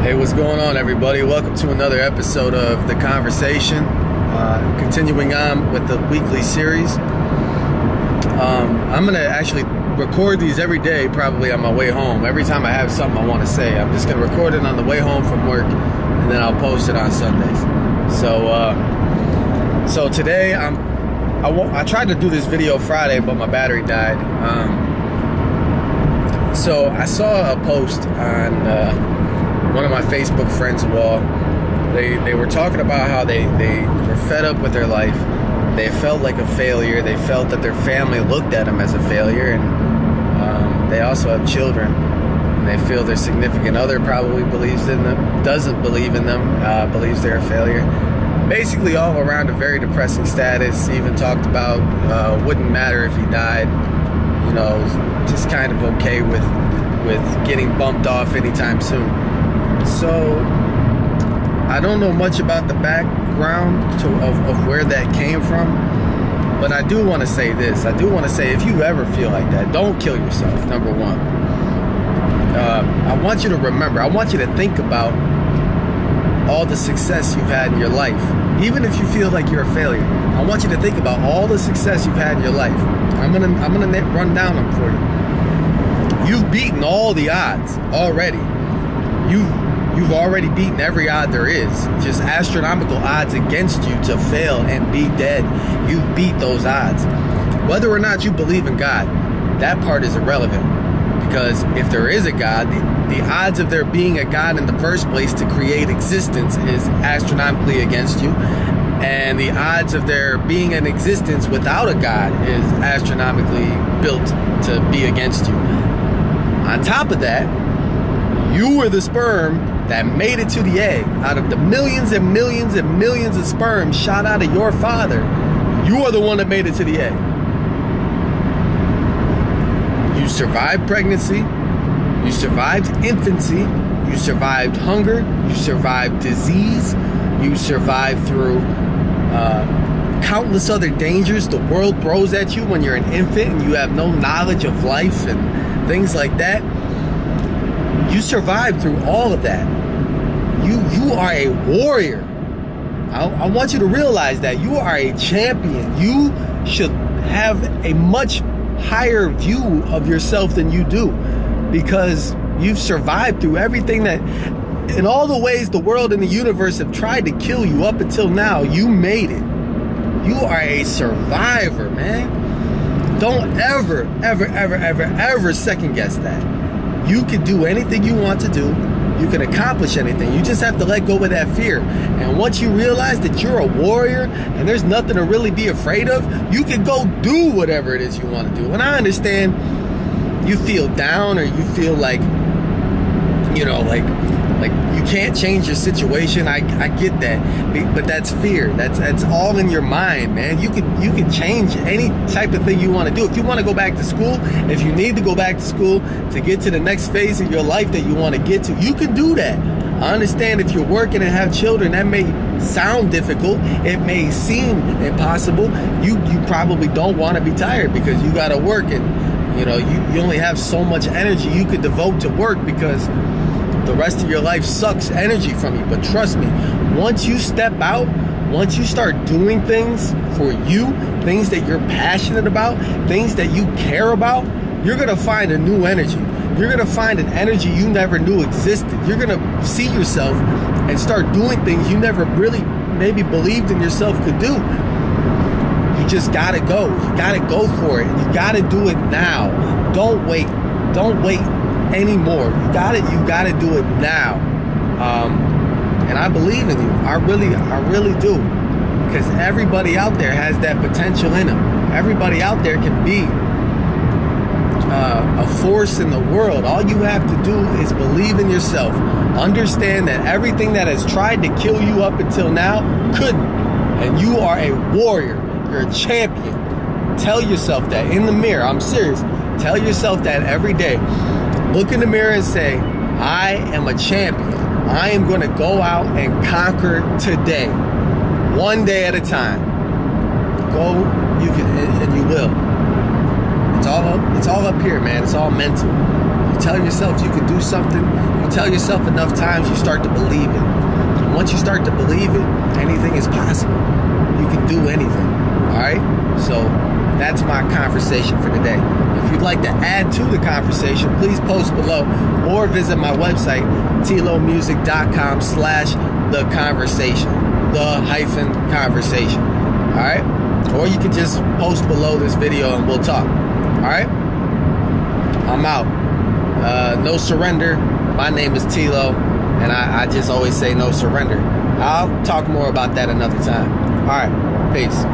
Hey, what's going on, everybody? Welcome to another episode of The Conversation. Continuing on with the weekly series. I'm going to actually record these every day, probably on my way home. Every time I have something I want to say, I'm just going to record it on the way home from work, and then I'll post it on Sundays. So today, I tried to do this video Friday, but my battery died. So I saw a post on one of my Facebook friends' wall. They were talking about how they were fed up with their life. They felt like a failure. They felt that their family looked at them as a failure, and they also have children. And they feel their significant other probably believes in them, doesn't believe in them, believes they're a failure. Basically, all around a very depressing status. Even talked about wouldn't matter if he died. You know, just kind of okay with getting bumped off anytime soon. So I don't know much about the background of where that came from, but I do want to say this. I do want to say, if you ever feel like that, don't kill yourself, number one. I want you to remember, I want you to think about all the success you've had in your life. Even if you feel like you're a failure, I want you to think about all the success you've had in your life. I'm gonna run down them for you. You've beaten all the odds already. You've already beaten every odd there is. Just astronomical odds against you to fail and be dead. You beat those odds. Whether or not you believe in God, that part is irrelevant. Because if there is a God, the odds of there being a God in the first place to create existence is astronomically against you. And the odds of there being an existence without a God is astronomically built to be against you. On top of that, you were the sperm that made it to the egg. Out of the millions and millions and millions of sperm shot out of your father, you are the one that made it to the egg. You survived pregnancy, you survived infancy, you survived hunger, you survived disease, you survived through countless other dangers the world throws at you when you're an infant and you have no knowledge of life and things like that. You survived through all of that. You are a warrior. I want you to realize that you are a champion. You should have a much higher view of yourself than you do, because you've survived through everything that, in all the ways the world and the universe have tried to kill you up until now, you made it. You are a survivor, man. Don't ever second guess that. You can do anything you want to do. You can accomplish anything. You just have to let go of that fear. And once you realize that you're a warrior and there's nothing to really be afraid of, you can go do whatever it is you want to do. And I understand you feel down, or you feel like, you know, like you can't change your situation. I get that, but that's fear. That's all in your mind, man. You can change any type of thing you want to do. If you want to go back to school, if you need to go back to school to get to the next phase of your life that you want to get to, you can do that. I understand if you're working and have children, that may sound difficult. It may seem impossible. You probably don't want to be tired because you got to work, and you know you only have so much energy you could devote to work, because the rest of your life sucks energy from you. But trust me, once you step out, once you start doing things for you, things that you're passionate about, things that you care about, you're going to find a new energy. You're going to find an energy you never knew existed. You're going to see yourself and start doing things you never really maybe believed in yourself could do. You just got to go. You got to go for it. You got to do it now. Don't wait. Don't wait anymore. You got to do it now. And I believe in you. I really do. Because everybody out there has that potential in them. Everybody out there can be a force in the world. All you have to do is believe in yourself. Understand that everything that has tried to kill you up until now couldn't. And you are a warrior. You're a champion. Tell yourself that in the mirror. I'm serious. Tell yourself that every day. Look in the mirror and say, I am a champion. I am going to go out and conquer today. One day at a time. Go, you can, and you will. It's all up here, man. It's all mental. You tell yourself you can do something, you tell yourself enough times, you start to believe it. And once you start to believe it, anything is possible. You can do anything. All right? So that's my conversation for today. If you'd like to add to the conversation, please post below or visit my website, TeeLowmusic.com/the-conversation. The-conversation. All right? Or you can just post below this video and we'll talk. All right? I'm out. No surrender. My name is TeeLow, and I just always say no surrender. I'll talk more about that another time. All right. Peace.